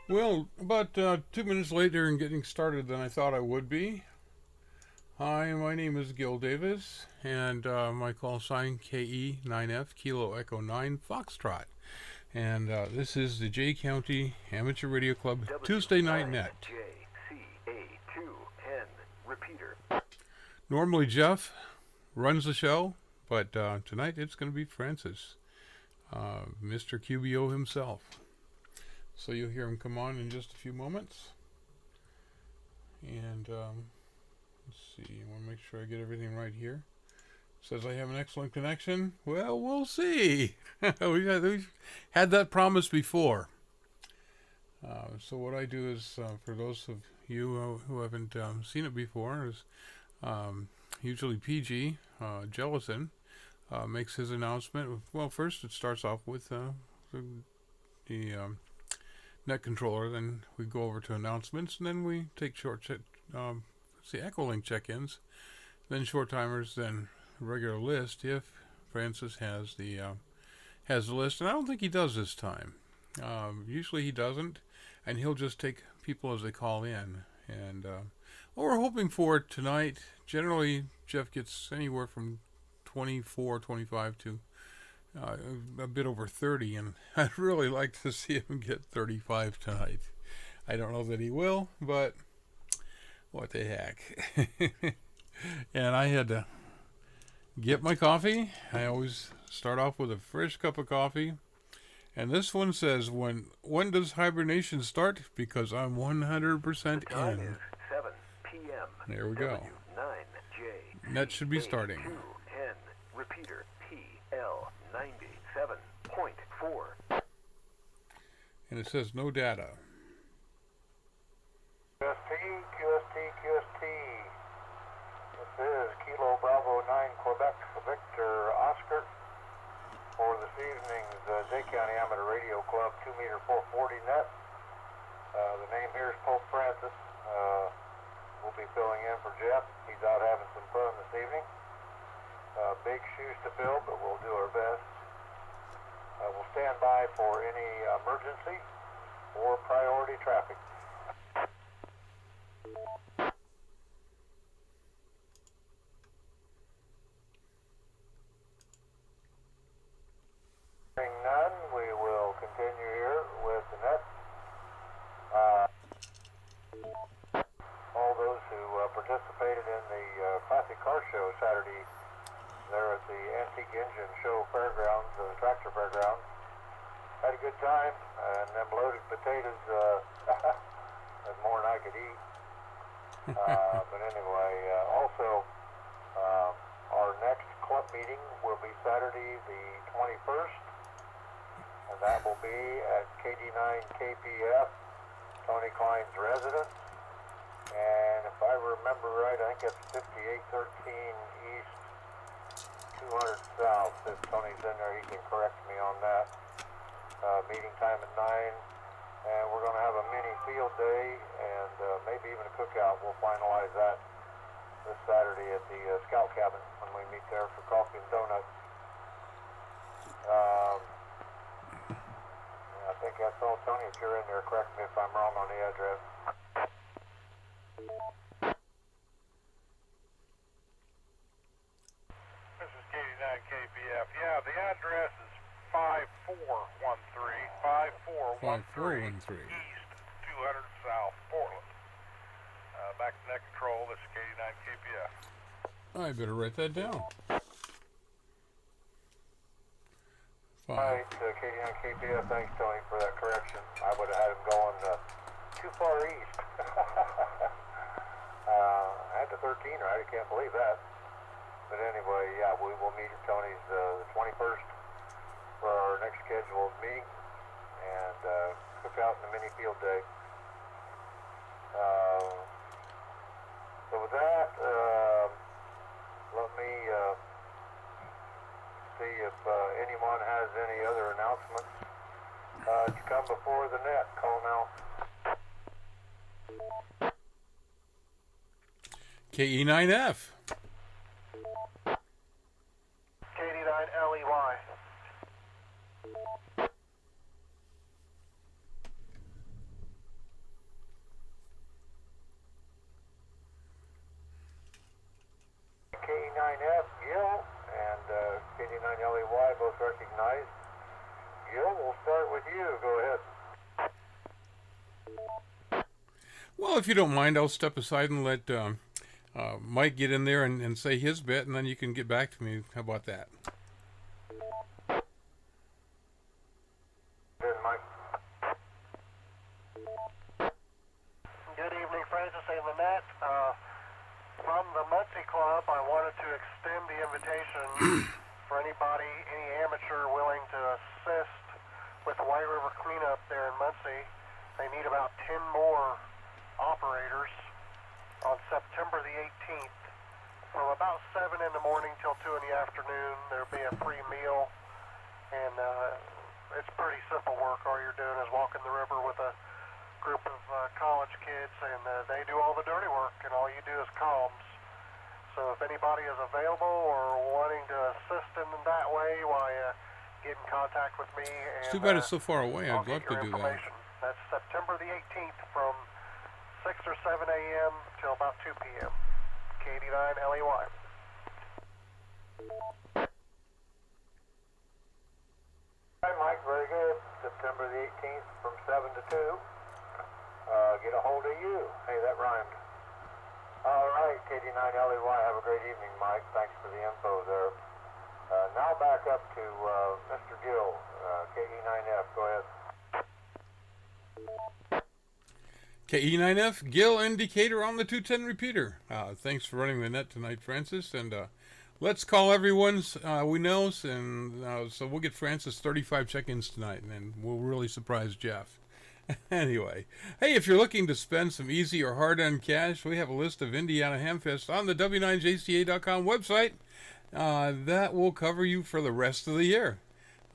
Well, about 2 minutes later in getting started than I thought I would be. Hi, my name is Gil Davis, and my call sign KE9F, Kilo Echo 9 Foxtrot. And this is the J County Amateur Radio Club Tuesday Night Net. WJCA2N, repeater. Normally Jeff runs the show, but tonight it's going to be Francis, Mr. QBO himself. So you'll hear him come on in just a few moments. And let's see, I want to make sure I get everything right here. Says I have an excellent connection. Well, we'll see. We've had that promise before. So what I do is, for those of you who haven't seen it before, is usually PG Jellison makes his announcement. Well, first it starts off with the net controller, then we go over to announcements, and then we take short Echolink check-ins, then short timers, then regular list if Francis has the list, and I don't think he does this time. Usually he doesn't, and he'll just take people as they call in. And what we're hoping for tonight, generally Jeff gets anywhere from 24, 25 to a bit over 30, and I'd really like to see him get 35 tonight. I don't know that he will, but what the heck. And I had to get my coffee. I always start off with a fresh cup of coffee. And this one says, when does hibernation start? Because I'm 100% The time in. is 7 p.m. There we go. W9J. Net should be starting. 2N, repeater. PL 97.4. And it says no data. QST, QST, QST. This is Kilo Bravo 9 Quebec Victor Oscar for this evening's J County Amateur Radio Club 2 meter 440 net. The name here is Pope Francis. We'll be filling in for Jeff. He's out having some fun this evening. Big shoes to fill, but we'll do our best. We'll stand by for any emergency or priority traffic. Hearing none, we will continue here with the net. All those who participated in the Classic Car Show Saturday there at the Antique Engine Show Fairgrounds, Tractor Fairgrounds, had a good time, and them loaded potatoes, that's more than I could eat. But anyway, also, our next club meeting will be Saturday the 21st, and that will be at KD9KPF, Tony Klein's residence. And if I remember right, I think it's 5813 East, 200 South. If Tony's in there, he can correct me on that. Meeting time at 9. And we're going to have a mini field day and maybe even a cookout. We'll finalize that this Saturday at the Scout Cabin when we meet there for coffee and donuts. I think that's all. Tony, if you're in there, correct me if I'm wrong on the address. This is KD9KPF. Yeah, the address is 5413 East, 200 South, Portland. Back to net control. This is KD9KPF. I better write that down. Alright, KD9KPF, thanks Tony for that correction. I would have had him going too far east. I had the 13 right, I can't believe that. But anyway, yeah, we will meet at Tony's the 21st for our next scheduled meeting and cook out in the mini field day. So with that, let me see if anyone has any other announcements to come before the net. Call now. KE9F. KD9LEY. Well, if you don't mind, I'll step aside and let Mike get in there and say his bit, and then you can get back to me. How about that? Good, Mike. Good evening, Francis and Lynette. From the Muncie Club, I wanted to extend the invitation for anybody, any amateur willing to assist with the White River cleanup there in Muncie. They need about 10 more operators on September the 18th from about 7 in the morning till 2 in the afternoon. There'll be a free meal, and it's pretty simple work. All you're doing is walking the river with a group of college kids, and they do all the dirty work, and all you do is calms. So if anybody is available or wanting to assist in that way, why get in contact with me. And, It's too bad it's so far away. I'll I'd love get your to do that. information. That's September the 18th from 6 or 7 a.m. till about 2 p.m. K89 LEY. Hi, Mike. Very good. September the 18th from 7 to 2. Get a hold of you. Hey, that rhymed. All right, KD9LEY. Have a great evening, Mike. Thanks for the info there. Now back up to Mr. Gill, KE9F. Go ahead. KE9F, Gill indicator on the 210 repeater. Thanks for running the net tonight, Francis. And let's call everyone's we know. And so we'll get Francis 35 check-ins tonight, and then we'll really surprise Jeff. Anyway, hey, if you're looking to spend some easy or hard-earned cash, we have a list of Indiana Hamfest on the W9JCA.com website. That will cover you for the rest of the year.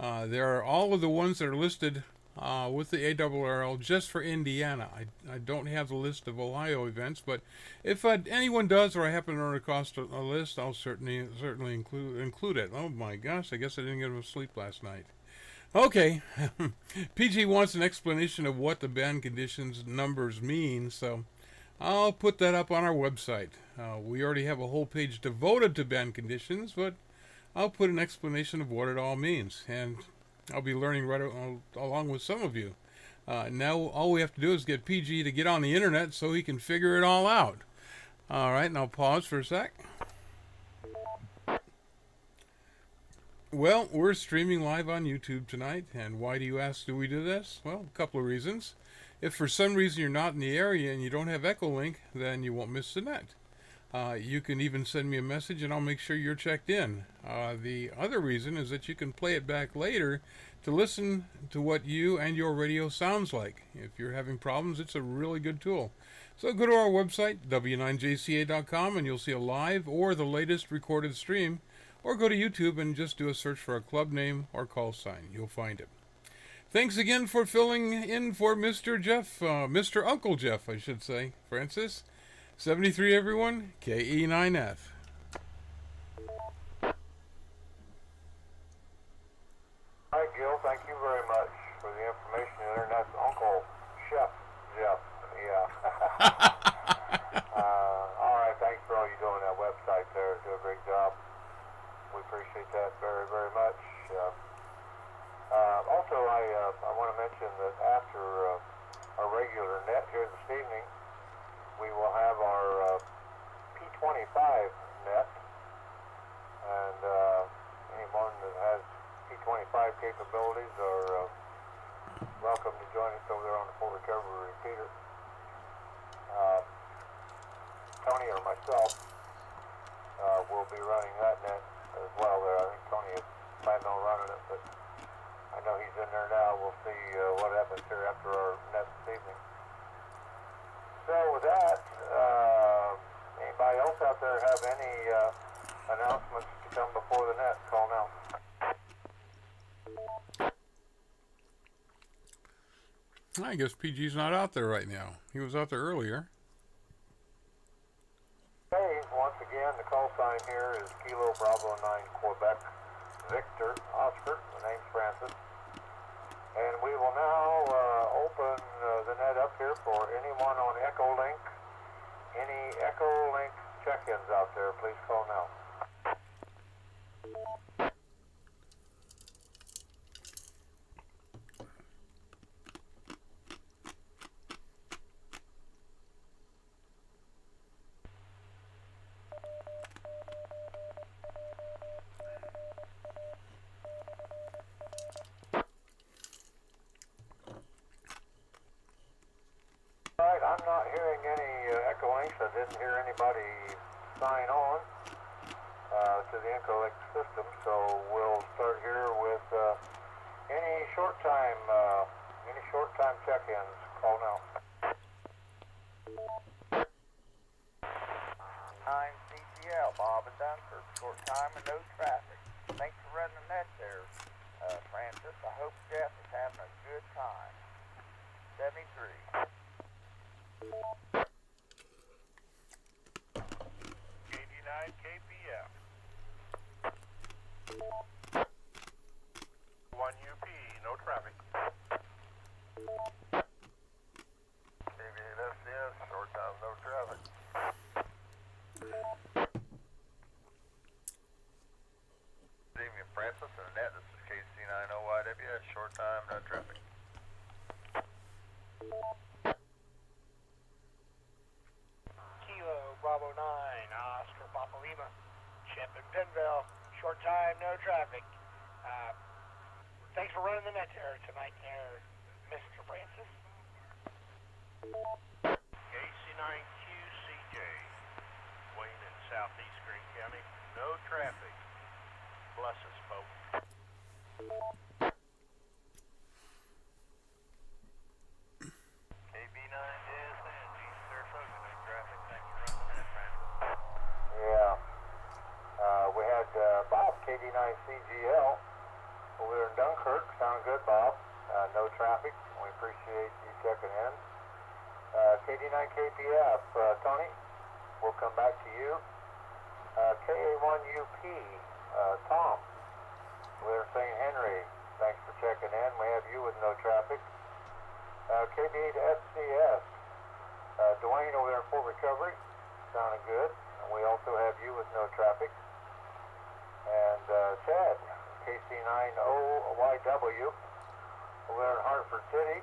There are all of the ones that are listed with the ARRL just for Indiana. I don't have the list of Ohio events, but if anyone does, or I happen to run across a list, I'll certainly include it. Oh my gosh, I guess I didn't get enough sleep last night. Okay, PG wants an explanation of what the band conditions numbers mean, so I'll put that up on our website. We already have a whole page devoted to band conditions, but I'll put an explanation of what it all means, and I'll be learning right along with some of you. Now all we have to do is get PG to get on the internet so he can figure it all out. All right, and I'll pause for a sec. Well, we're streaming live on YouTube tonight, and why do you ask, do we do this? Well, a couple of reasons. If for some reason you're not in the area and you don't have Echolink, then you won't miss the net. You can even send me a message and I'll make sure you're checked in. The other reason is that you can play it back later to listen to what you and your radio sounds like. If you're having problems, it's a really good tool. So go to our website, W9JCA.com, and you'll see a live or the latest recorded stream. Or go to YouTube and just do a search for a club name or call sign. You'll find it. Thanks again for filling in for Mr. Jeff, Mr. Uncle Jeff, I should say. Francis, 73 everyone, KE9F. Hi, Gil. Thank you very much for the information there. And that's Uncle Chef Jeff. Yeah. All right. Thanks for all you do on that website there. Do a great job. We appreciate that very, very much. Also, I want to mention that after our regular net here this evening, we will have our P25 net, and anyone that has P25 capabilities are welcome to join us over there on the full recovery repeater. Tony or myself will be running that net as well there. I think Tony is planning on running it, but I know he's in there now. We'll see what happens here after our net this evening. So with that, anybody else out there have any announcements to come before the net? Call now. I guess PG's not out there right now. He was out there earlier. Hey, once again, the call sign here is Kilo Bravo 9 Quebec Victor Oscar. The name's Francis. And we will now open the net up here for anyone on Echolink. Any Echolink check-ins out there, please call now. I'm not hearing any Echolink. I didn't hear anybody sign on to the Echolink system, so we'll start here with any short time check-ins. Call now. 9 CGL, Bob and Dunkirk, short time and no traffic. Thanks for running the net there, Francis. I hope Jeff is having a good time. 73. KD9 KPF. 1 UP, no traffic. KV8 FCS, short time, no traffic. Good evening, Francis and Annette. This is KC90YW, short time, no traffic. Kilo Bravo 9, Oscar Papa Lima, Shep in Penville, short time, no traffic. Thanks for running the net there tonight there, Mr. Francis. KC9QCJ, Wayne in southeast Green County, no traffic. Bless us, folks. KB9JSN, East Saratoga, no traffic. Thanks for running the net, Francis. Yeah. We had Bob, KD9CGL, over there in Dunkirk. Sound good, Bob. No traffic. We appreciate you checking in. KD9KPF, Tony, we'll come back to you. KA1UP, Tom, over there in St. Henry. Thanks for checking in. We have you with no traffic. KB8FCS, Dwayne over there in Fort Recovery. Sounding good. And we also have you with no traffic. And Chad, KC90YW, over there in Hartford City,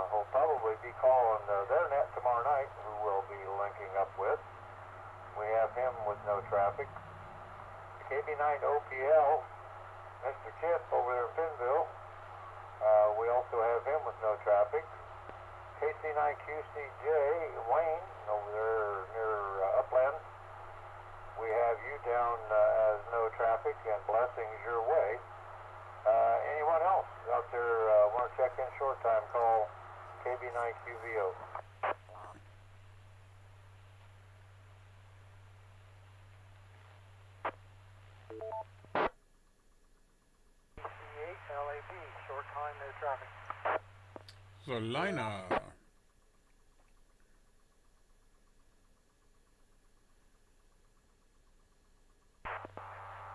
will probably be calling their net tomorrow night, who we'll be linking up with. We have him with no traffic. KB9OPL, Mr. Kip over there in Pinville, we also have him with no traffic. KC9QCJ, Wayne, over there near Upland, we have you down as no traffic, and blessings your way. Anyone else out there want to check in short time, call KB9QVO. KC8 LAB, short time, no traffic. Solina.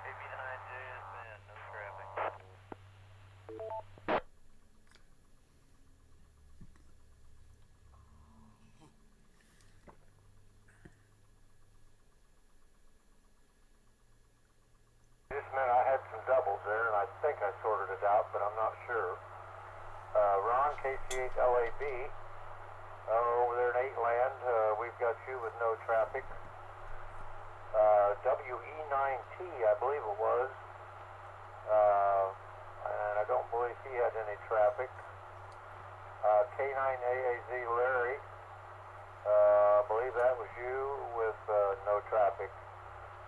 KB9JSN, no traffic. Just a minute, I had some doubles there, and I think I sorted it out, but I'm not sure. Ron, KC8LAB, over there in 8 Land, we've got you with no traffic. WE9T, I believe it was, and I don't believe he had any traffic. K9AAZ Larry, I believe that was you with no traffic.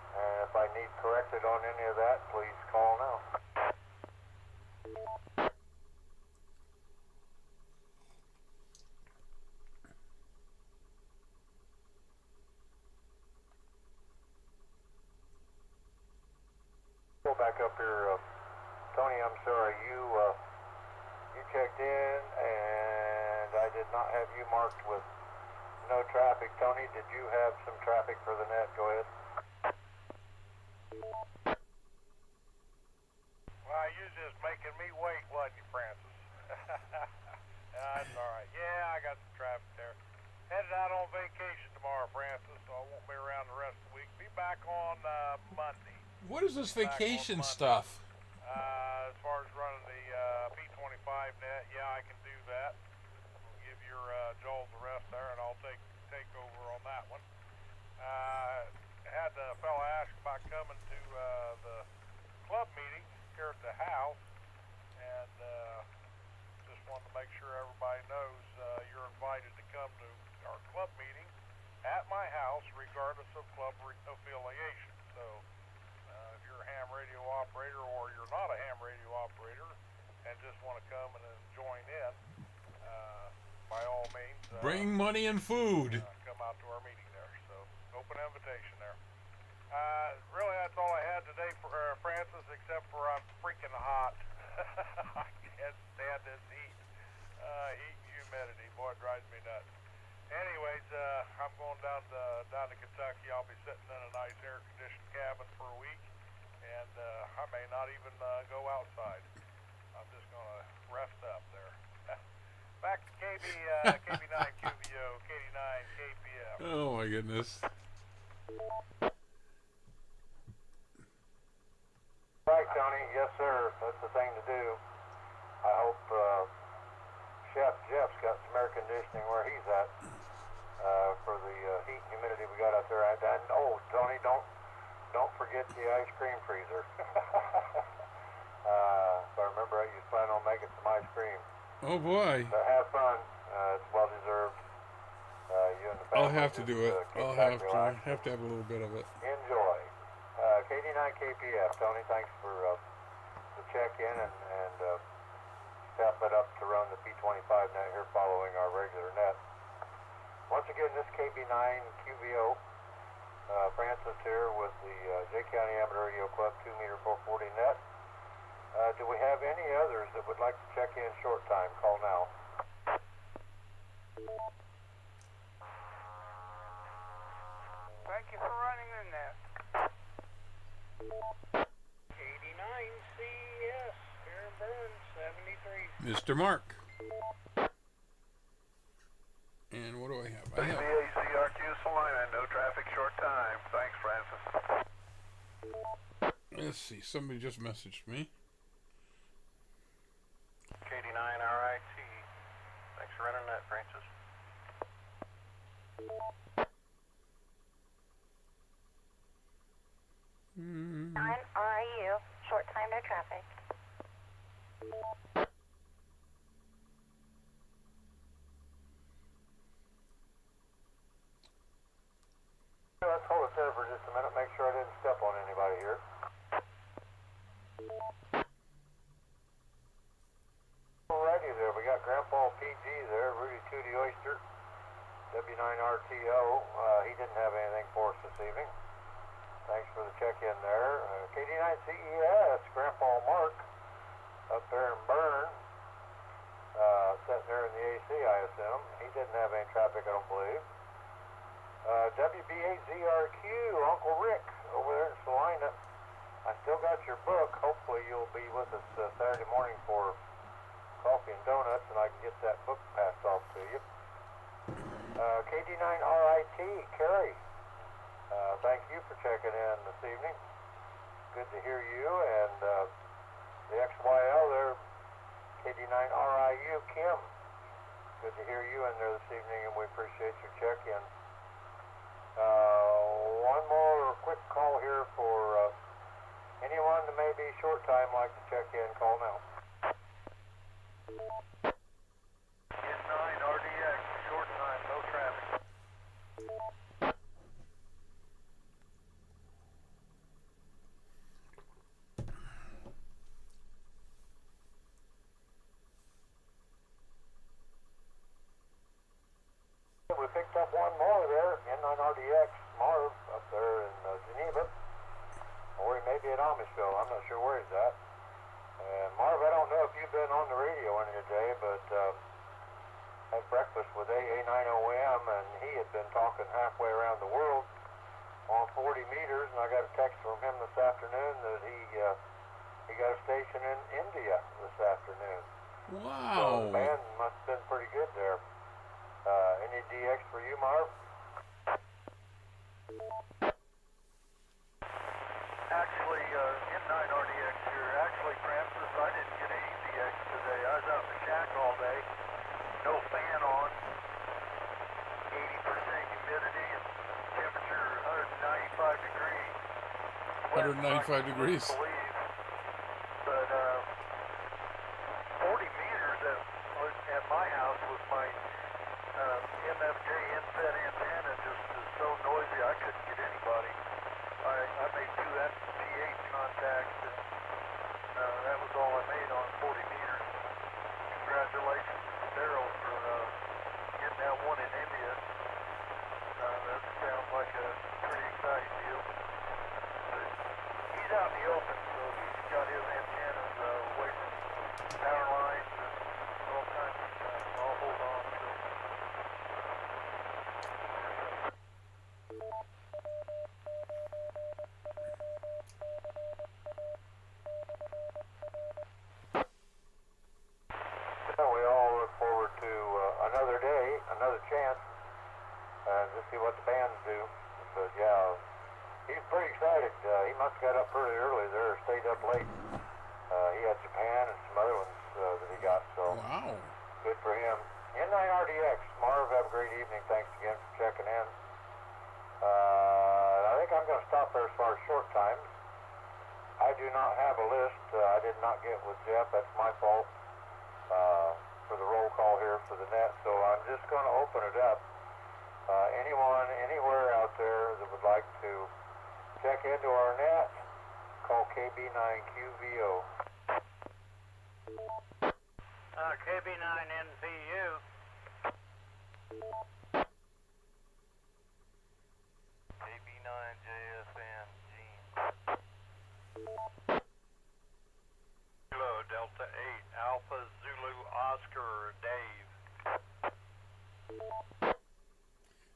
And if I need corrected on any of that, please call now. Go back up here, Tony. I'm sorry, you checked in, and I did not have you marked with no traffic. Tony, did you have some traffic for the net? Go ahead. Well, you just making me wait, wasn't you, Francis? That's all right. Yeah, I got some traffic there. Headed out on vacation tomorrow, Francis, so I won't be around the rest of the week. Be back on Monday. What is this Back on vacation Monday. stuff? As far as running the P25 net, yeah, I can do that. We'll give your Joel the rest there, and I'll take over on that one. Had the fella ask about coming to the club meeting here at the house, and just wanted to make sure everybody knows you're invited to come Bring money and food. come out to our meeting there. So, open invitation there. Really, that's all I had today for Francis, except for I'm freaking hot. I can't stand this heat. Heat and humidity, boy, it drives me nuts. Anyways, I'm going down to Kentucky. I'll be sitting in a nice air-conditioned cabin for a week, and I may not even go outside. I'm just gonna rest up there. Back to KB9 QVO, KD9 KPF. Oh my goodness. Right, Tony. Yes, sir. That's the thing to do. I hope Chef Jeff's got some air conditioning where he's at for the heat and humidity we got out there. And oh, Tony, don't forget the ice cream freezer. If I remember right, you was planning on making some ice cream. Oh boy. So have fun. It's well deserved. You and the family. I'll have to do it. Kick I'll back, have to. relax, I have to have a little bit of it. Enjoy. KD9 KPF. Tony, thanks for the check-in and step it up to run the P25 net here following our regular net. Once again, this KB9 QVO. Francis here with the J County Amateur Radio Club 2-meter 440 net. Do we have any others that would like to check in short time? Call now. Thank you for running the net. 89 CES, here in Burn, 73. Mr. Mark. And what do I have? I have CACRQ Salina, no traffic, short time. Thanks, Francis. let's see, somebody just messaged me. KD9 RIT. Thanks for running that, Francis. Nine RIU, short time, no traffic. Let's hold it there for just a minute. Make sure I didn't step on anybody here. Alrighty there. We got Grandpa PG there, Rudy Tootie Oyster, W9RTO. He didn't have anything for us this evening. Thanks for the check-in there. KD9 CES, Grandpa Mark, up there in Bern, sitting there in the AC, I assume. He didn't have any traffic, I don't believe. WB8ZRQ, Uncle Rick, over there in Salina. I still got your book. Hopefully you'll be with us Saturday morning for coffee and donuts, and I can get that book passed off to you. KD9RIT, Kerry. Thank you for checking in this evening. Good to hear you. And the XYL there, KD9RIU, Kim. Good to hear you in there this evening, and we appreciate your check-in. One more quick call here for anyone that may be short time like to check in. Call now. N9 RDX, short time, no traffic. We picked up one more there, N9RDX, Marv, up there in Geneva. Or he may be at Amishville. I'm not sure where he's at. And Marv, I don't know if you've been on the radio any day, but had breakfast with AA9OM, and he had been talking halfway around the world on 40 meters, and I got a text from him this afternoon that he got a station in India this afternoon. Wow. So the band must have been pretty good there. Any DX for you, Marv? Actually, N9 RDX here. Actually, Francis, I didn't get any DX today. I was out in the shack all day. No fan on. 80% humidity and temperature 195 degrees. 195 degrees. Believe. But 40 meters at my house with my MFJ inset antenna just is so noisy I couldn't get anybody. I made 2 pH contacts and that was all I made on 40 meters. Congratulations to Daryl for getting that one in open, so he's got his antennas away from power lines and all kinds of stuff. So I'll hold on till. Well, we all look forward to another day, another chance, and to see what the bands do. But yeah, he's pretty excited. He must have got up pretty early there, stayed up late. He had Japan and some other ones that he got, so Wow. good for him. N9RDX, Marv, have a great evening. Thanks again for checking in. I think I'm going to stop there as far as short times. I do not have a list. I did not get with Jeff. That's my fault for the roll call here for the net. So I'm just going to open it up. Anyone, anywhere out there that would like to check into our net, call KB9QVO. KB9NPU. KB9JSN, Gene. Kilo Delta 8, Alpha Zulu Oscar, Dave.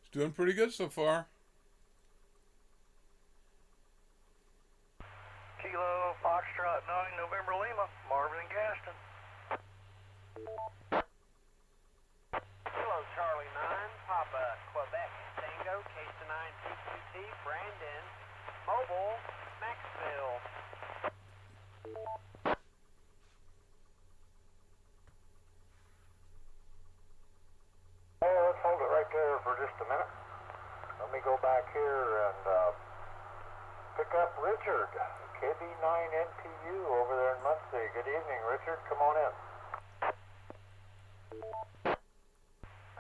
It's doing pretty good so far. Kilo Foxtrot 9, November Lima, Marvin and Gaston. Kilo Charlie 9, Papa Quebec Tango, Case 9 PQT, Brandon, Mobile, Maxville. Well, let's hold it right there for just a minute. Let me go back here and pick up Richard, KB9NPU over there in Muncie. Good evening, Richard. Come on in.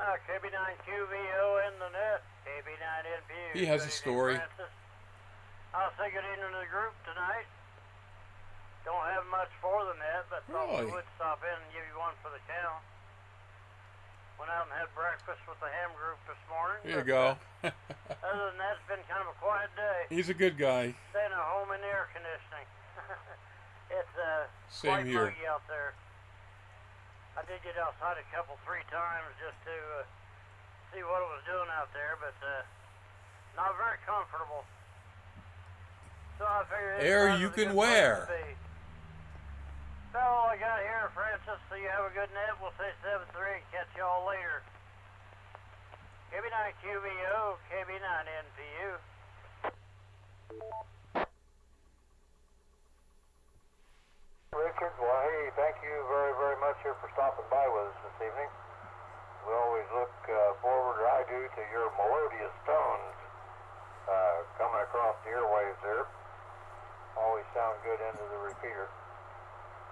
KB9QVO in the net, KB9NPU. He has a Good evening, story. Francis. I'll say good evening to the group tonight. Don't have much for the net, but thought we Really? would stop in and give you one for the count. Went out and had breakfast with the ham group this morning. There you but, go. Other than that, it's been kind of a quiet day. He's a good guy. Staying at home in the air conditioning. It's Same quite here. muggy out there. I did get outside a couple, 3 times just to see what it was doing out there, but not very comfortable. So I figured it's Air about you as can good place wear. to be. So all I got here, Francis, so you have a good net. We'll say 7-3 and catch y'all later. KB9QVO, KB9NPU. Richard, well, hey, thank you very, very much here for stopping by with us this evening. We always look forward, or I do, to your melodious tones coming across the airwaves there. Always sound good into the repeater.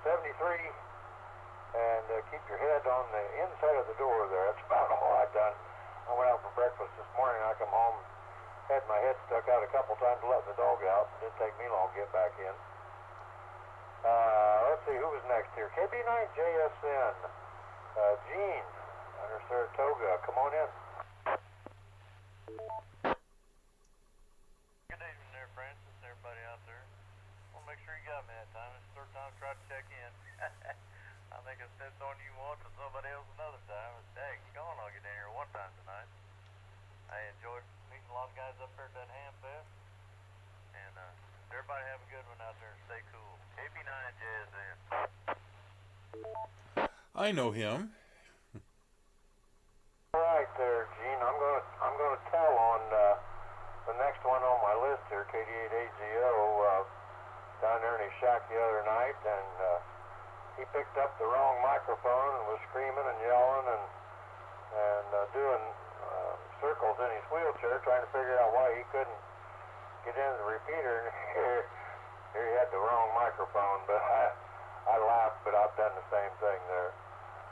73, and keep your head on the inside of the door there. That's about all I've done. I went out for breakfast this morning. I come home, had my head stuck out a couple times letting the dog out. It didn't take me long to get back in. Let's see, who was next here? KB9JSN. Gene, under Saratoga. Come on in. Good evening there, Francis, and everybody out there. Want to make sure you got me that time. It's the third time I tried to check in. I think I stepped on you once and somebody else another time. It's dang, gone. I'll get in here one time tonight. I enjoyed meeting a lot of guys up there at that ham fest. And everybody have a good one out there and stay cool. KB9JSN. I know him. All right there, Gene. I'm gonna tell on the next one on my list here, KD8AZO, down there in his shack the other night, and he picked up the wrong microphone and was screaming and yelling and doing circles in his wheelchair, trying to figure out why he couldn't get into the repeater. And here he had the wrong microphone, but I laughed, but I've done the same thing there.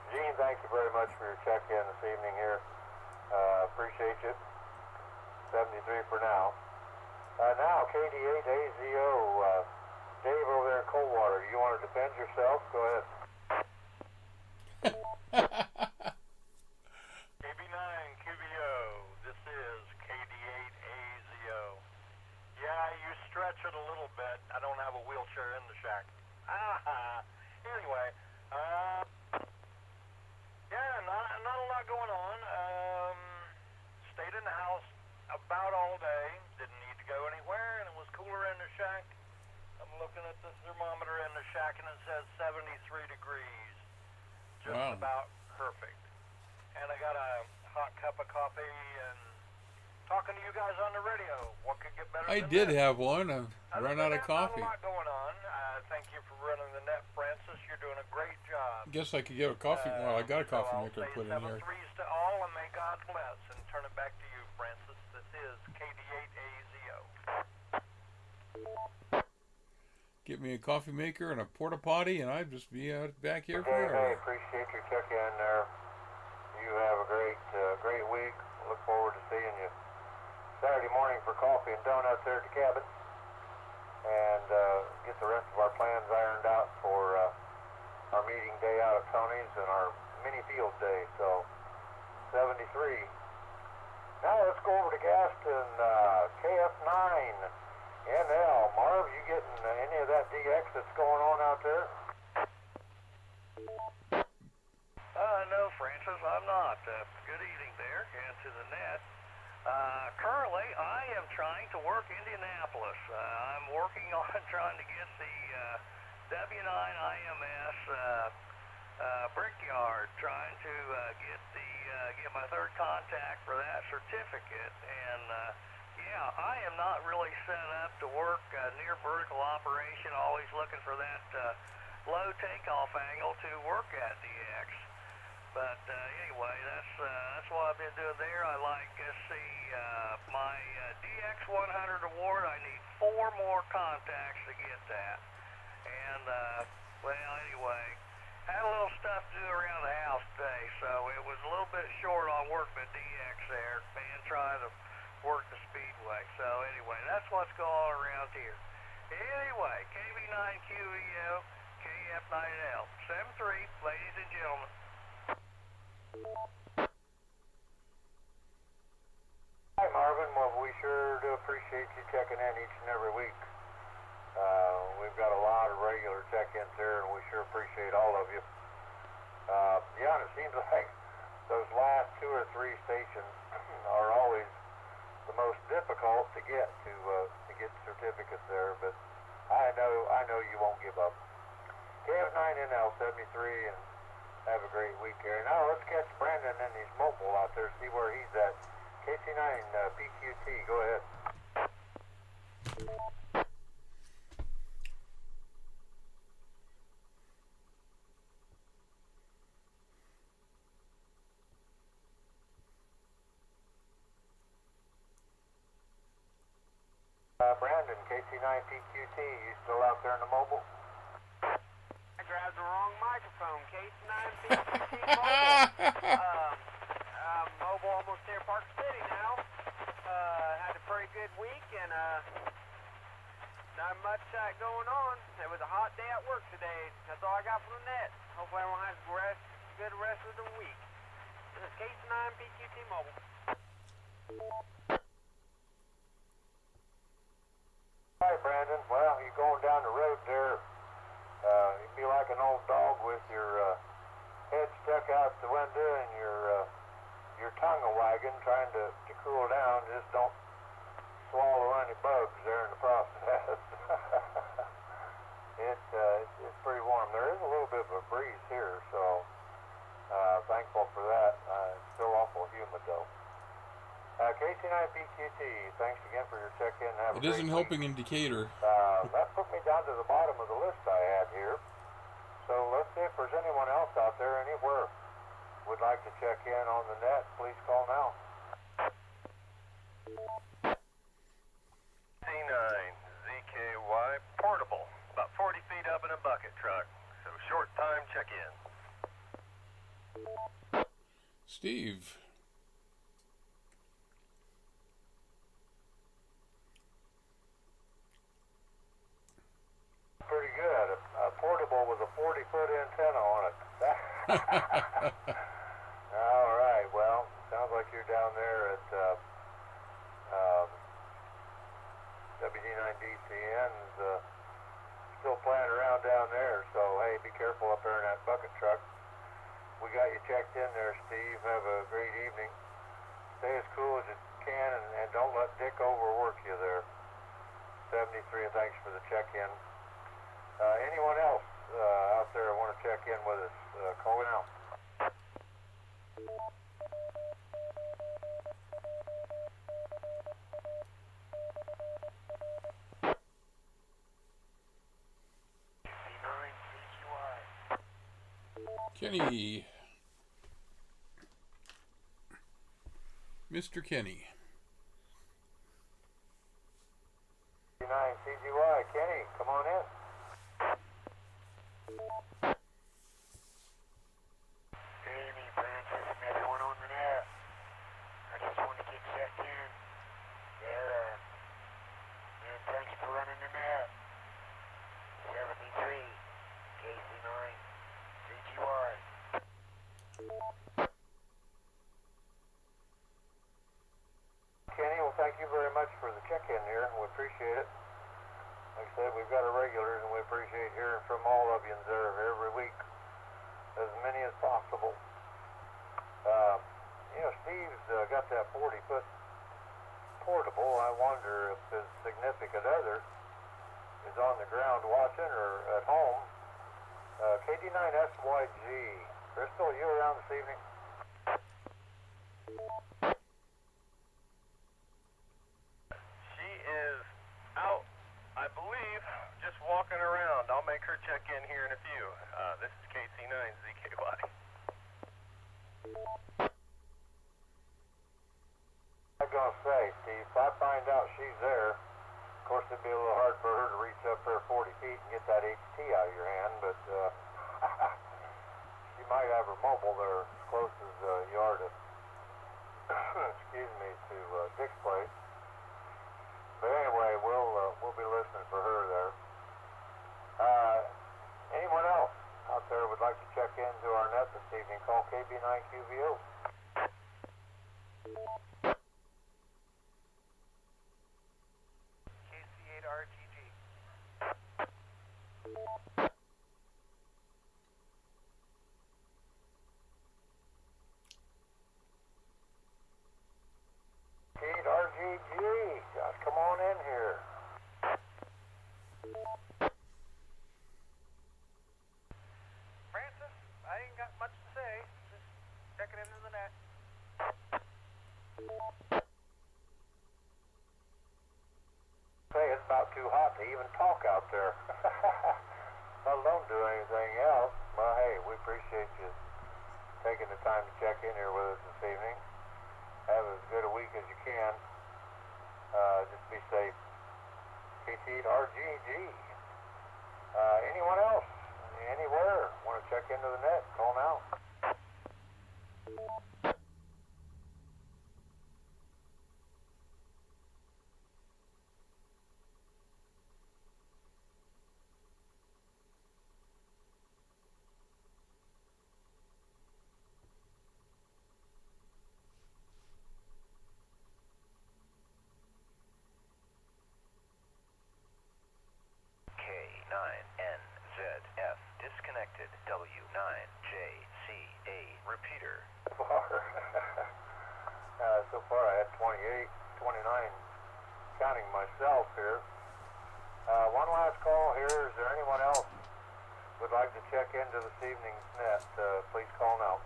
Gene, thank you very much for your check-in this evening here. Appreciate you. 73 for now. Now, KD8AZO, Dave over there in Coldwater, you want to defend yourself? Go ahead. KB9QVO, this is KD8AZO. Yeah, you stretch it a little bit. I don't have a wheelchair and I got a hot cup of coffee and talking to you guys on the radio. What could get better I than did that? have one. I've Other run than out of that, coffee. Not a lot going on. Thank you for running the net, Francis. You're doing a great job. Guess I could get a coffee. Well, I got a coffee so maker I'll say put in 7 here. threes to all, and may God bless. And turn it back to you, Francis. This is KD8AZO. Get me a coffee maker and a porta potty, and I'd just be out back here Dave, hey, forever. appreciate your check-in there. You have a great week. Look forward to seeing you Saturday morning for coffee and donuts there at the cabin, and get the rest of our plans ironed out for our meeting day out at Tony's and our mini field day. So 73. Now let's go over to Gaston, KF9 NL. Marv, you getting any of that DX that's going on out there? No, Francis, I'm not. Good evening there, and to the net. Currently, I am trying to work Indianapolis. I'm working on trying to get the W9 IMS Brickyard, trying to get my third contact for that certificate. And yeah, I am not really set up to work near vertical operation, always looking for that low takeoff angle to work at DX. But anyway, that's what I've been doing there. I like my DX 100 award. I need 4 more contacts to get that. And well, anyway, had a little stuff to do around the house today, so it was a little bit short on working at DX there, and trying to work the speedway. So anyway, that's what's going on around here. Anyway, KV9QEO, KF9L, 73, ladies and gentlemen. Hi, Marvin. Well, we sure do appreciate you checking in each and every week. We've got a lot of regular check-ins here, and we sure appreciate all of you. Yeah, and it seems like those last 2 or 3 stations are always the most difficult to get certificates there, but I know you won't give up. KF9NL 73, and have a great week here. Now let's catch Brandon in his mobile out there, see where he's at. KC9 PQT, go ahead. Brandon, KC9 PQT, you still out there in the mobile? I grabbed the wrong microphone. KC9 PQT mobile. Mobile almost near Park City now. Had a pretty good week and not much going on. It was a hot day at work today. That's all I got from the net. Hopefully everyone has a good rest of the week. This is KC9 PQT mobile. Hi, Brandon. Well, you're going down the road there. You'd be like an old dog with your head stuck out the window and your tongue a-wagging, trying to cool down. Just don't swallow any bugs there in the process. It's pretty warm. There is a little bit of a breeze here, so thankful for that. It's still awful humid, though. KC9PQT, thanks again for your check-in. Have a It is great an helping indicator. That put me down to the bottom of the list I had here. So let's see if there's anyone else out there anywhere would like to check in on the net. Please call now. C9ZKY portable, about 40 feet up in a bucket truck. So short time check-in. Steve. Pretty good. A portable with a 40-foot antenna on it. All right. Well, sounds like you're down there at WD9DCN's still playing around down there. So, hey, be careful up there in that bucket truck. We got you checked in there, Steve. Have a great evening. Stay as cool as you can, and don't let Dick overwork you there. 73, and thanks for the check-in. Anyone else out there want to check in with us? Call now. Kenny. Mr. Kenny. 9 CGY, Kenny, come on in. Good evening, Francis, and everyone on the net. I just want to get checked in. There, and thanks for running the net. 73, KC9, CGY. Kenny, well, thank you very much for the check-in here. We appreciate it. Like I said, we've got our regulars, and we appreciate hearing from all of you there every week, as many as possible. Steve's got that 40-foot portable. I wonder if his significant other is on the ground watching or at home. KD9SYG. Crystal, are you around this evening? She is out, I believe, just walking around. I'll make her check in here in a few. This is KC9ZKY. I was going to say, Steve, if I find out she's there, of course it'd be a little hard for her to reach up there 40 feet and get that HT out of your hand, but she might have her mobile there as close as you are to, excuse me, to Dick's place. But anyway, we'll be listening for her there. Anyone else out there would like to check into our net this evening, call KB9QVO. KC8RGG. Pete RGG, just come on in here. Francis, I ain't got much to say. Just checking into the net. Say it's about too hot to even talk out there. Let alone do anything else. Well, hey, we appreciate you taking the time to check in here with us this evening. Have as good a week as you can. Just be safe. KC8RGG. Anyone else? Anywhere? Want to check into the net? Call now. K9NZF disconnected. W9JCA repeater. So far I had 28, 29 counting myself here. One last call here. Is there anyone else would like to check into this evening's net? Please call now.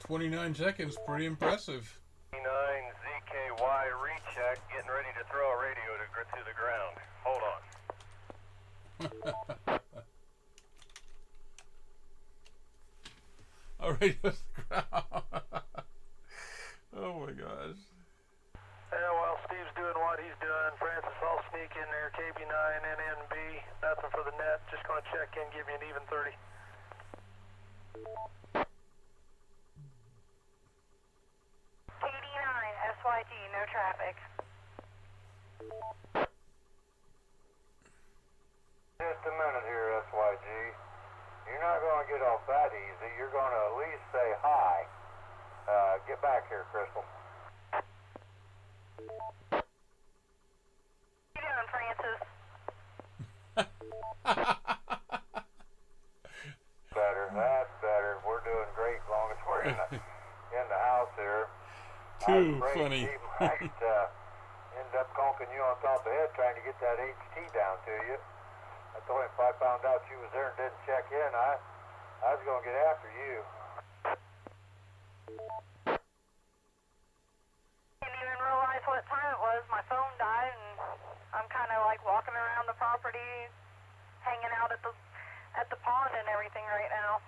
29 seconds, pretty impressive. K9ZKY recheck, getting ready to throw a radio to the ground. Hold on. All right, the ground. Oh my gosh. Yeah, while Steve's doing what he's doing, Francis, I'll sneak in there, KB9NNB, nothing for the net, just going to check in, give you an even 30. KD9SYG, no traffic. Just a minute here, SYG. You're not going to get off that easy. You're going to at least say hi. Get back here, Crystal. What you doing, Francis? Better. That's better. We're doing great as long as we're in the house here. Too I'm afraid funny. She might end up conking you on top of the head trying to get that HT down to you. I told him if I found out you was there and didn't check in, I was going to get after you. curious what time it was. My phone died, and I'm kind of like walking around the property, hanging out at the pond and everything right now.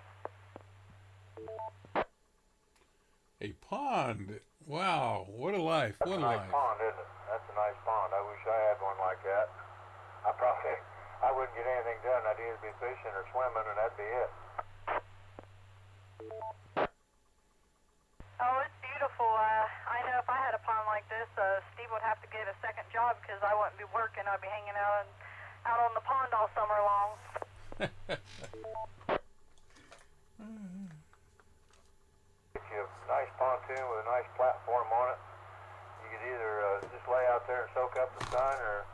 A pond. Wow, what a life. That's What a a nice life. pond, isn't it? That's a nice pond. I wish I had one like that. I wouldn't get anything done. I'd either be fishing or swimming, and that'd be it. Oh, it's beautiful. I know if I had a pond like this, Steve would have to get a second job because I wouldn't be working. I'd be hanging out on the pond all summer long. Get you a nice pontoon with a nice platform on it. You could either just lay out there and soak up the sun or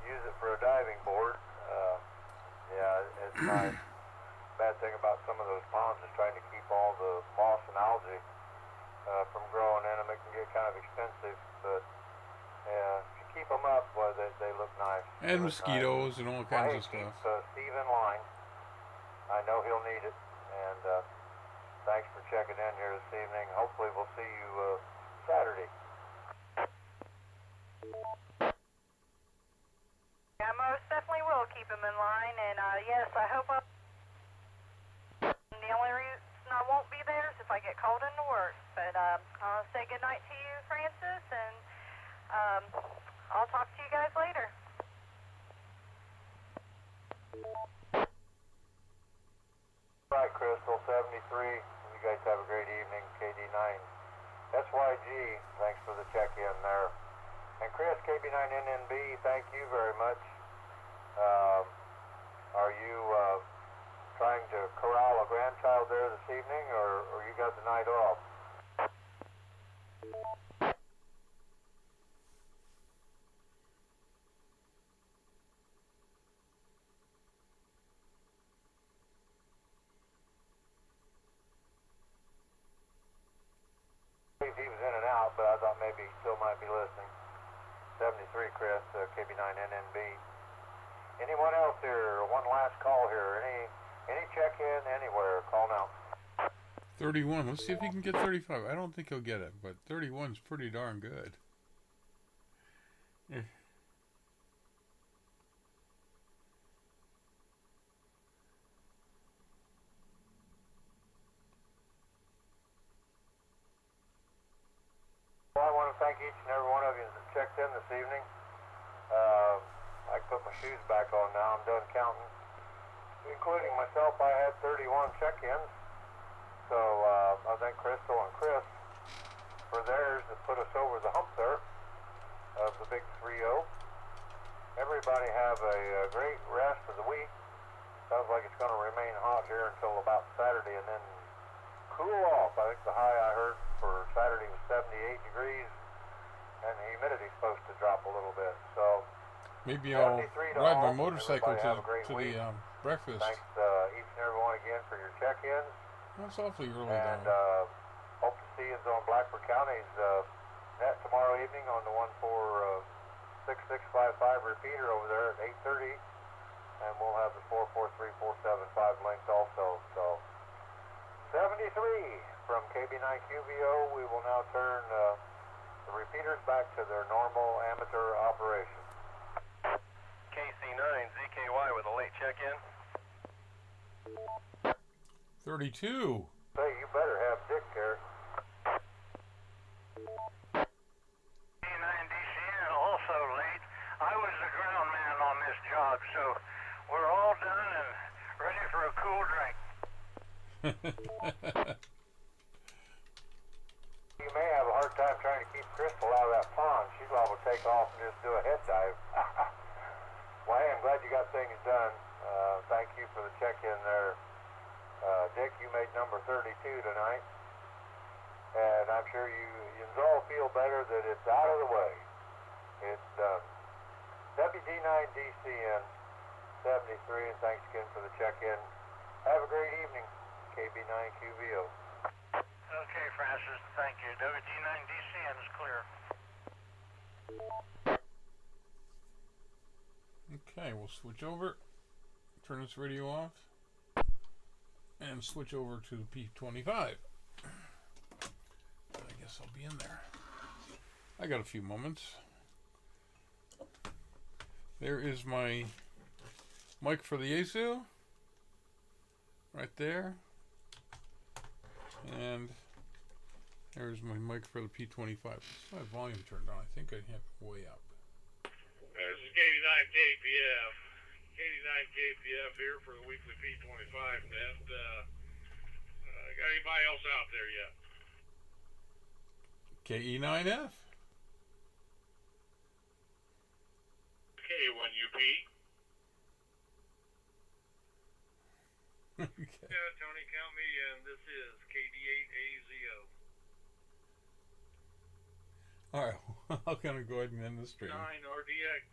use it for a diving board. Yeah, it's nice. Bad thing about some of those ponds is trying to keep all the moss and algae from growing in them. It can get kind of expensive, but yeah, if you keep them up, well, they look nice. They And look mosquitoes and all nice. kinds Well, of hey, stuff. keep Steve in line. I know he'll need it, and thanks for checking in here this evening. Hopefully we'll see you Saturday. I most definitely will keep him in line, and yes, I hope the only reason I won't be there is if I get called into work. But I'll say good night to you, Francis, and I'll talk to you guys later. Right, Crystal, 73. You guys have a great evening, KD9. SYG, thanks for the check-in there. And Chris, KB9NNB, thank you very much. Are you trying to corral a grandchild there this evening, or you got the night off? He was in and out, but I thought maybe he still might be listening. 73, Chris, KB9NNB. Anyone else here? One last call here. Any check-in anywhere? Call now. 31. Let's see if he can get 35. I don't think he'll get it, but 31's pretty darn good. Yeah. Well, I want to thank each and every one of you that checked in this evening. I can put my shoes back on now. I'm done counting. Including myself, I had 31 check-ins. So I thank Crystal and Chris for theirs that put us over the hump there of the big 3-0. Everybody have a great rest of the week. Sounds like it's going to remain hot here until about Saturday and then cool off. I think the high I heard for Saturday was 78 degrees, and the humidity's supposed to drop a little bit. So Maybe I'll 73 to ride my all. motorcycle Everybody have a great to week. the breakfast. Thanks each and every one again for your check-ins. That's awfully early, And though. hope to see you on Blackford County's net tomorrow evening on the 14665 repeater over there at 8:30. And we'll have the 443475 linked also. So 73 from KB9QVO. We will now turn the repeaters back to their normal amateur operation. KC9 ZKY with a late check-in. 32. Say, you better have Dick here. K9DCN also late. I was the ground man on this job, so we're all done and ready for a cool drink. You may have a hard time trying to keep Crystal out of that pond. She's liable to take off and just do a head dive. Well, hey, I'm glad you got things done. Thank you for the check-in there. Dick, you made number 32 tonight. And I'm sure you all feel better that it's out of the way. It's done. WD9DCN 73, and thanks again for the check-in. Have a great evening, KB9QVO. Okay, Francis, thank you. WD9DCN is clear. Okay, we'll switch over. Turn this radio off. And switch over to the P25. I guess I'll be in there. I got a few moments. There is my mic for the Yaesu. Right there. And there's my mic for the P25. My volume turned on. I think I have it way up. This is 89 KPF. 89 KPF here for the weekly P25 net. Got anybody else out there yet? KE9F. K1UP. Okay. Yeah, Tony, count me in. This is KD8AZO. Alright, I'll kind of go ahead and end the stream. 9RDX.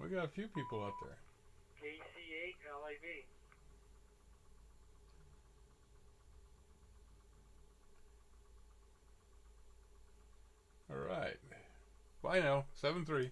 We got a few people out there. KC8LAV. Alright. Bye now. 7-3.